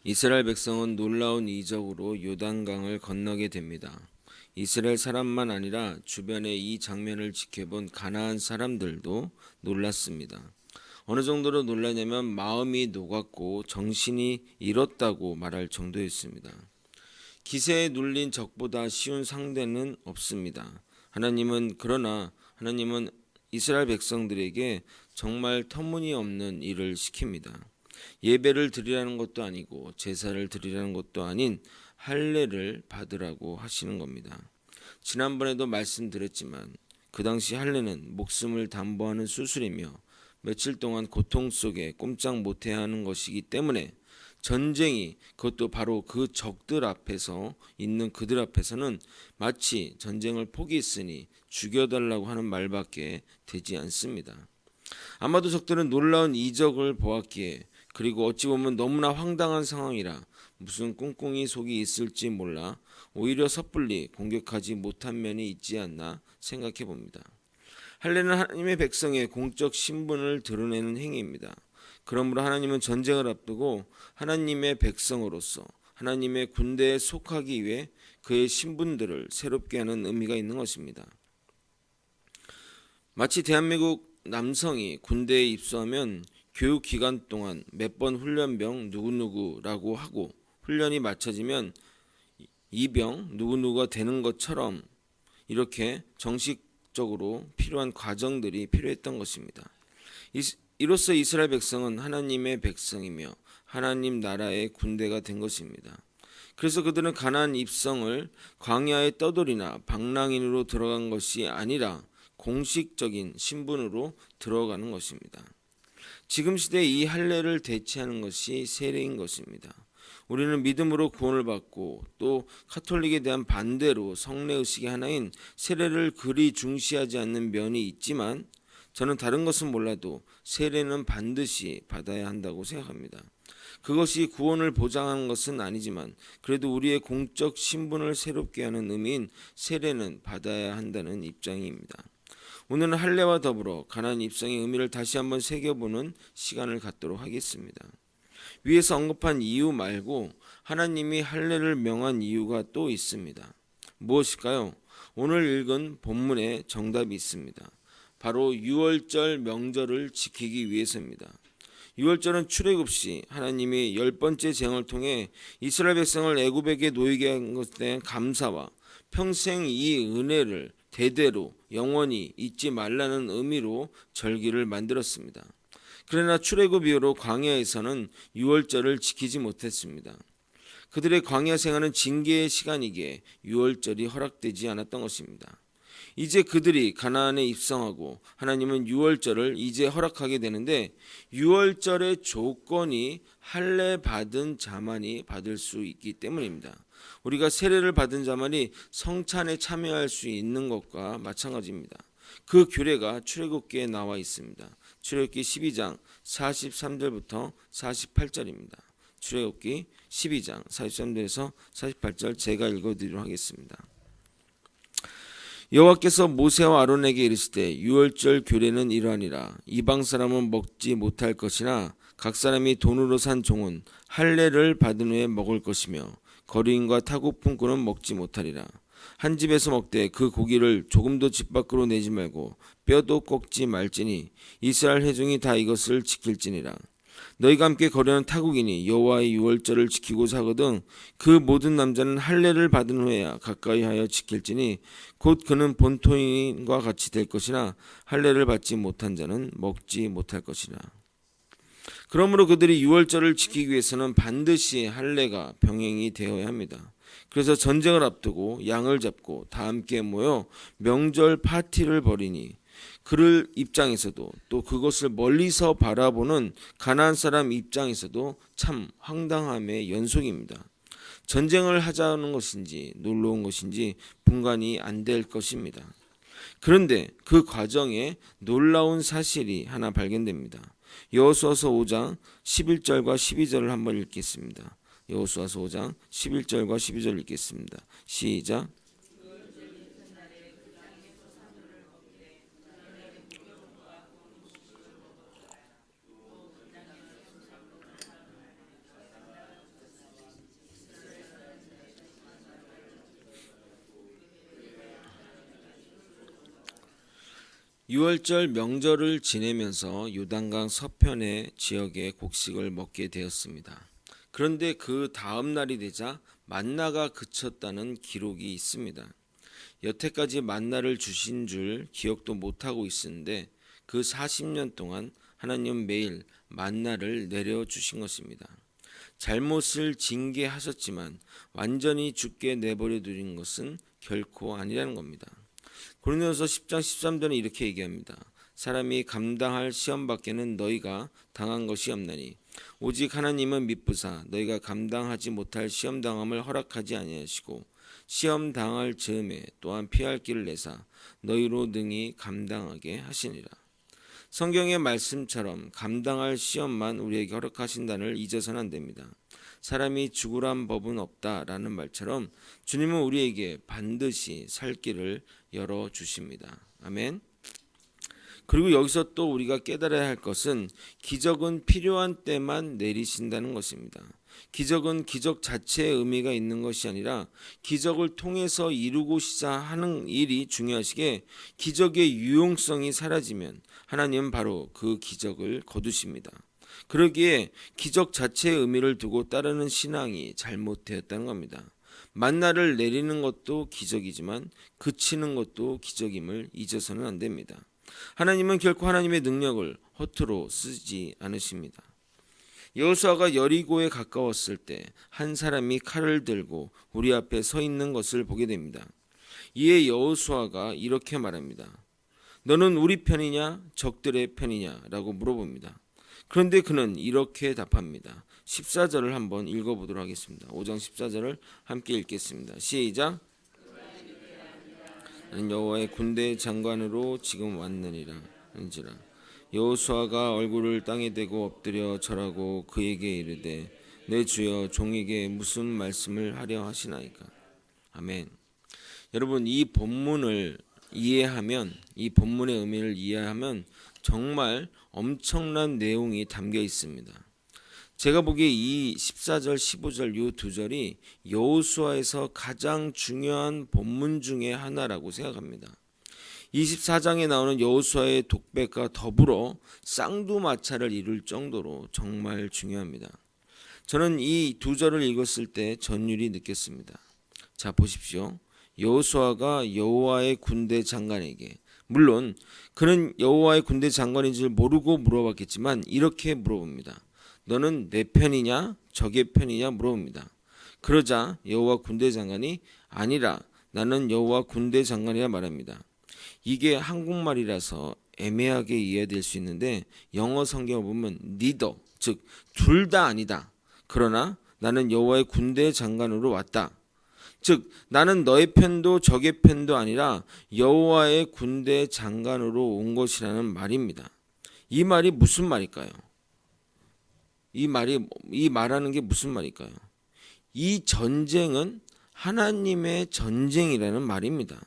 이스라엘 백성은 놀라운 이적으로 요단강을 건너게 됩니다. 이스라엘 사람만 아니라 주변의 이 장면을 지켜본 가나안 사람들도 놀랐습니다. 어느 정도로 놀라냐면 마음이 녹았고 정신이 잃었다고 말할 정도였습니다. 기세에 눌린 적보다 쉬운 상대는 없습니다. 하나님은 이스라엘 백성들에게 정말 터무니없는 일을 시킵니다. 예배를 드리라는 것도 아니고 제사를 드리라는 것도 아닌 할례를 받으라고 하시는 겁니다. 지난번에도 말씀드렸지만 그 당시 할례는 목숨을 담보하는 수술이며 며칠 동안 고통 속에 꼼짝 못해야 하는 것이기 때문에 전쟁이 그것도 바로 그 적들 앞에서 있는 그들 앞에서는 마치 전쟁을 포기했으니 죽여달라고 하는 말밖에 되지 않습니다. 아마도 적들은 놀라운 이적을 보았기에 그리고 어찌 보면 너무나 황당한 상황이라 무슨 꿍꿍이 속이 있을지 몰라 오히려 섣불리 공격하지 못한 면이 있지 않나 생각해 봅니다. 할례는 하나님의 백성의 공적 신분을 드러내는 행위입니다. 그러므로 하나님은 전쟁을 앞두고 하나님의 백성으로서 하나님의 군대에 속하기 위해 그의 신분들을 새롭게 하는 의미가 있는 것입니다. 마치 대한민국 남성이 군대에 입소하면 교육 기간 동안 몇 번 훈련병 누구누구라고 하고 훈련이 마쳐지면 이병 누구누구가 되는 것처럼 이렇게 정식적으로 필요한 과정들이 필요했던 것입니다. 이로써 이스라엘 백성은 하나님의 백성이며 하나님 나라의 군대가 된 것입니다. 그래서 그들은 가나안 입성을 광야의 떠돌이나 방랑인으로 들어간 것이 아니라 공식적인 신분으로 들어가는 것입니다. 지금 시대에 이 할례를 대체하는 것이 세례인 것입니다. 우리는 믿음으로 구원을 받고 또 카톨릭에 대한 반대로 성례의식의 하나인 세례를 그리 중시하지 않는 면이 있지만 저는 다른 것은 몰라도 세례는 반드시 받아야 한다고 생각합니다. 그것이 구원을 보장하는 것은 아니지만 그래도 우리의 공적 신분을 새롭게 하는 의미인 세례는 받아야 한다는 입장입니다. 오늘은 할례와 더불어 가나안 입성의 의미를 다시 한번 새겨보는 시간을 갖도록 하겠습니다. 위에서 언급한 이유 말고 하나님이 할례를 명한 이유가 또 있습니다. 무엇일까요? 오늘 읽은 본문에 정답이 있습니다. 바로 유월절 명절을 지키기 위해서입니다. 유월절은 출애굽시 하나님이 10번째 재앙을 통해 이스라엘 백성을 애굽에게 놓이게 한 것에 대한 감사와 평생 이 은혜를 대대로 영원히 잊지 말라는 의미로 절기를 만들었습니다. 그러나 출애굽 이후로 광야에서는 유월절을 지키지 못했습니다. 그들의 광야 생활은 징계의 시간이기에 유월절이 허락되지 않았던 것입니다. 이제 그들이 가나안에 입성하고 하나님은 유월절을 이제 허락하게 되는데 유월절의 조건이 할례 받은 자만이 받을 수 있기 때문입니다. 우리가 세례를 받은 자만이 성찬에 참여할 수 있는 것과 마찬가지입니다. 그 규례가 출애굽기에 나와 있습니다. 출애굽기 12장 43절부터 48절입니다. 출애굽기 12장 43절에서 48절 제가 읽어드리도록 하겠습니다. 여호와께서 모세와 아론에게 이르시되 유월절 규례는 이러하니라. 이방 사람은 먹지 못할 것이나 각 사람이 돈으로 산 종은 할례를 받은 후에 먹을 것이며 거류인과 타국분 꾼은 먹지 못하리라. 한 집에서 먹되 그 고기를 조금도 집 밖으로 내지 말고 뼈도 꺾지 말지니 이스라엘 회중이 다 이것을 지킬지니라. 너희가 함께 거류하는 타국인이 여호와의 유월절을 지키고자 하거든 그 모든 남자는 할례를 받은 후에야 가까이 하여 지킬지니 곧 그는 본토인과 같이 될 것이나 할례를 받지 못한 자는 먹지 못할 것이라. 그러므로 그들이 유월절을 지키기 위해서는 반드시 할례가 병행이 되어야 합니다. 그래서 전쟁을 앞두고 양을 잡고 다 함께 모여 명절 파티를 벌이니 그를 입장에서도 또 그것을 멀리서 바라보는 가나안 사람 입장에서도 참 황당함의 연속입니다. 전쟁을 하자는 것인지 놀러 온 것인지 분간이 안 될 것입니다. 그런데 그 과정에 놀라운 사실이 하나 발견됩니다. 여호수아서 5장 11절과 12절을 한번 읽겠습니다. 여호수아서 5장 11절과 12절 읽겠습니다. 시작. 유월절 명절을 지내면서 요단강 서편의 지역의 곡식을 먹게 되었습니다. 그런데 그 다음 날이 되자 만나가 그쳤다는 기록이 있습니다. 여태까지 만나를 주신 줄 기억도 못하고 있었는데 그 40년 동안 하나님은 매일 만나를 내려주신 것입니다. 잘못을 징계하셨지만 완전히 죽게 내버려 두신 것은 결코 아니라는 겁니다. 고린도서 10장 13절은 이렇게 얘기합니다. 사람이 감당할 시험 밖에는 너희가 당한 것이 없나니 오직 하나님은 미쁘사 너희가 감당하지 못할 시험 당함을 허락하지 아니하시고 시험 당할 즈음에 또한 피할 길을 내사 너희로 능히 감당하게 하시니라. 성경의 말씀처럼 감당할 시험만 우리에게 허락하신다는 잊어서는 안 됩니다. 사람이 죽으란 법은 없다라는 말처럼 주님은 우리에게 반드시 살 길을 열어주십니다. 아멘. 그리고 여기서 또 우리가 깨달아야 할 것은 기적은 필요한 때만 내리신다는 것입니다. 기적은 기적 자체의 의미가 있는 것이 아니라 기적을 통해서 이루고자 하는 일이 중요하시게 기적의 유용성이 사라지면 하나님은 바로 그 기적을 거두십니다. 그러기에 기적 자체의 의미를 두고 따르는 신앙이 잘못되었다는 겁니다. 만나를 내리는 것도 기적이지만 그치는 것도 기적임을 잊어서는 안 됩니다. 하나님은 결코 하나님의 능력을 허투루 쓰지 않으십니다. 여호수아가 여리고에 가까웠을 때 한 사람이 칼을 들고 우리 앞에 서 있는 것을 보게 됩니다. 이에 여호수아가 이렇게 말합니다. 너는 우리 편이냐 적들의 편이냐 라고 물어봅니다. 그런데 그는 이렇게 답합니다. 14절을 한번 읽어보도록 하겠습니다. 5장 14절을 함께 읽겠습니다. 시작. 나는 여호와의 군대 장관으로 지금 왔느니라. 여호수아가 얼굴을 땅에 대고 엎드려 절하고 그에게 이르되 내 주여 종에게 무슨 말씀을 하려 하시나이까. 아멘. 여러분 이 본문을 이해하면 이 본문의 의미를 이해하면 정말 엄청난 내용이 담겨 있습니다. 제가 보기에 이 14절 15절 이 두 절이 여호수아에서 가장 중요한 본문 중에 하나라고 생각합니다. 24장에 나오는 여호수아의 독백과 더불어 쌍두마차를 이룰 정도로 정말 중요합니다. 저는 이 두 절을 읽었을 때 전율이 느꼈습니다. 자 보십시오. 여호수아가 여호와의 군대 장관에게 물론 그는 여호와의 군대 장관인 줄 모르고 물어봤겠지만 이렇게 물어봅니다. 너는 내 편이냐 적의 편이냐 물어봅니다. 그러자 여호와 군대 장관이 아니라 나는 여호와 군대 장관이라 말합니다. 이게 한국말이라서 애매하게 이해될 수 있는데 영어 성경을 보면 neither 즉 둘 다 아니다. 그러나 나는 여호와의 군대 장관으로 왔다. 즉 나는 너의 편도 적의 편도 아니라 여호와의 군대 장관으로 온 것이라는 말입니다. 이 말이 무슨 말일까요? 이 말하는 게 무슨 말일까요? 이 전쟁은 하나님의 전쟁이라는 말입니다.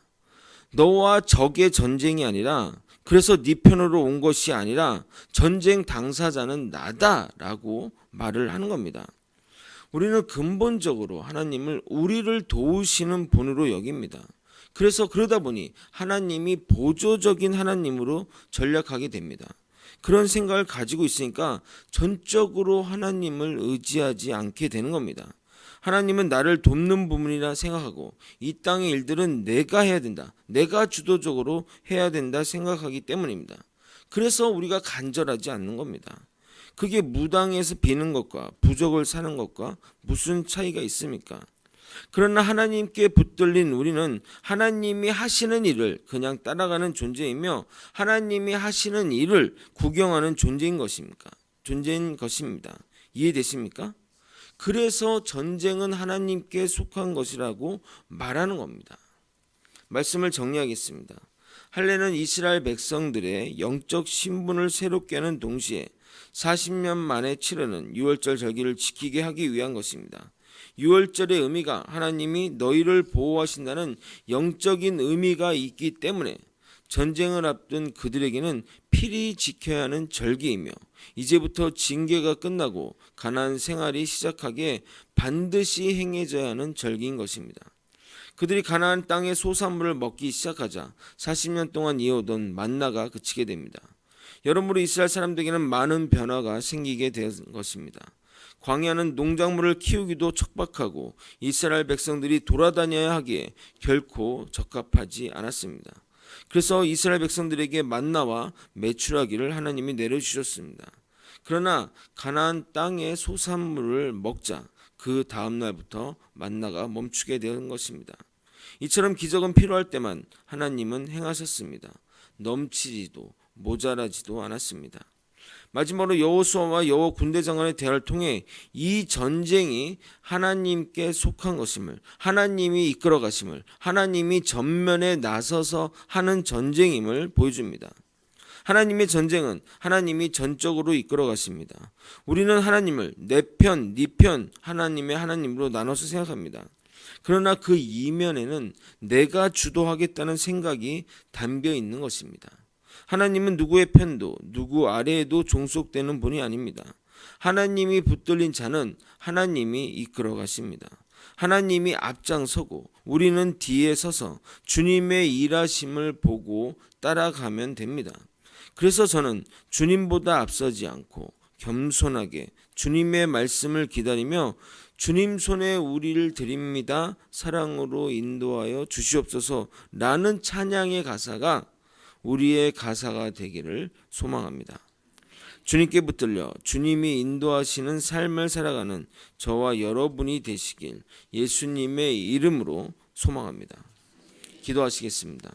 너와 적의 전쟁이 아니라 그래서 네 편으로 온 것이 아니라 전쟁 당사자는 나다라고 말을 하는 겁니다. 우리는 근본적으로 하나님을 우리를 도우시는 분으로 여깁니다. 그래서 그러다 보니 하나님이 보조적인 하나님으로 전략하게 됩니다. 그런 생각을 가지고 있으니까 전적으로 하나님을 의지하지 않게 되는 겁니다. 하나님은 나를 돕는 부분이라 생각하고 이 땅의 일들은 내가 해야 된다. 내가 주도적으로 해야 된다 생각하기 때문입니다. 그래서 우리가 간절하지 않는 겁니다. 그게 무당에서 비는 것과 부족을 사는 것과 무슨 차이가 있습니까? 그러나 하나님께 붙들린 우리는 하나님이 하시는 일을 그냥 따라가는 존재이며 하나님이 하시는 일을 구경하는 존재인 것입니다. 이해되십니까? 그래서 전쟁은 하나님께 속한 것이라고 말하는 겁니다. 말씀을 정리하겠습니다. 할례는 이스라엘 백성들의 영적 신분을 새롭게 하는 동시에 40년 만에 치르는 유월절 절기를 지키게 하기 위한 것입니다. 유월절의 의미가 하나님이 너희를 보호하신다는 영적인 의미가 있기 때문에 전쟁을 앞둔 그들에게는 필히 지켜야 하는 절기이며 이제부터 징계가 끝나고 가나안 생활이 시작하기에 반드시 행해져야 하는 절기인 것입니다. 그들이 가나안 땅의 소산물을 먹기 시작하자 40년 동안 이어오던 만나가 그치게 됩니다. 여러모로 이스라엘 사람들에게는 많은 변화가 생기게 된 것입니다. 광야는 농작물을 키우기도 척박하고 이스라엘 백성들이 돌아다녀야 하기에 결코 적합하지 않았습니다. 그래서 이스라엘 백성들에게 만나와 메추라기를 하나님이 내려주셨습니다. 그러나 가나안 땅의 소산물을 먹자 그 다음 날부터 만나가 멈추게 된 것입니다. 이처럼 기적은 필요할 때만 하나님은 행하셨습니다. 넘치지도 모자라지도 않았습니다. 마지막으로 여호수아와 여호 군대장관의 대화를 통해 이 전쟁이 하나님께 속한 것임을, 하나님이 이끌어 가심을, 하나님이 전면에 나서서 하는 전쟁임을 보여줍니다. 하나님의 전쟁은 하나님이 전적으로 이끌어 가십니다. 우리는 하나님을 내 편, 네 편, 하나님의 하나님으로 나눠서 생각합니다. 그러나 그 이면에는 내가 주도하겠다는 생각이 담겨 있는 것입니다. 하나님은 누구의 편도 누구 아래에도 종속되는 분이 아닙니다. 하나님이 붙들린 자는 하나님이 이끌어 가십니다. 하나님이 앞장서고 우리는 뒤에 서서 주님의 일하심을 보고 따라가면 됩니다. 그래서 저는 주님보다 앞서지 않고 겸손하게 주님의 말씀을 기다리며 주님 손에 우리를 드립니다. 사랑으로 인도하여 주시옵소서 라는 찬양의 가사가 우리의 가사가 되기를 소망합니다. 주님께 붙들려 주님이 인도하시는 삶을 살아가는 저와 여러분이 되시길 예수님의 이름으로 소망합니다. 기도하시겠습니다.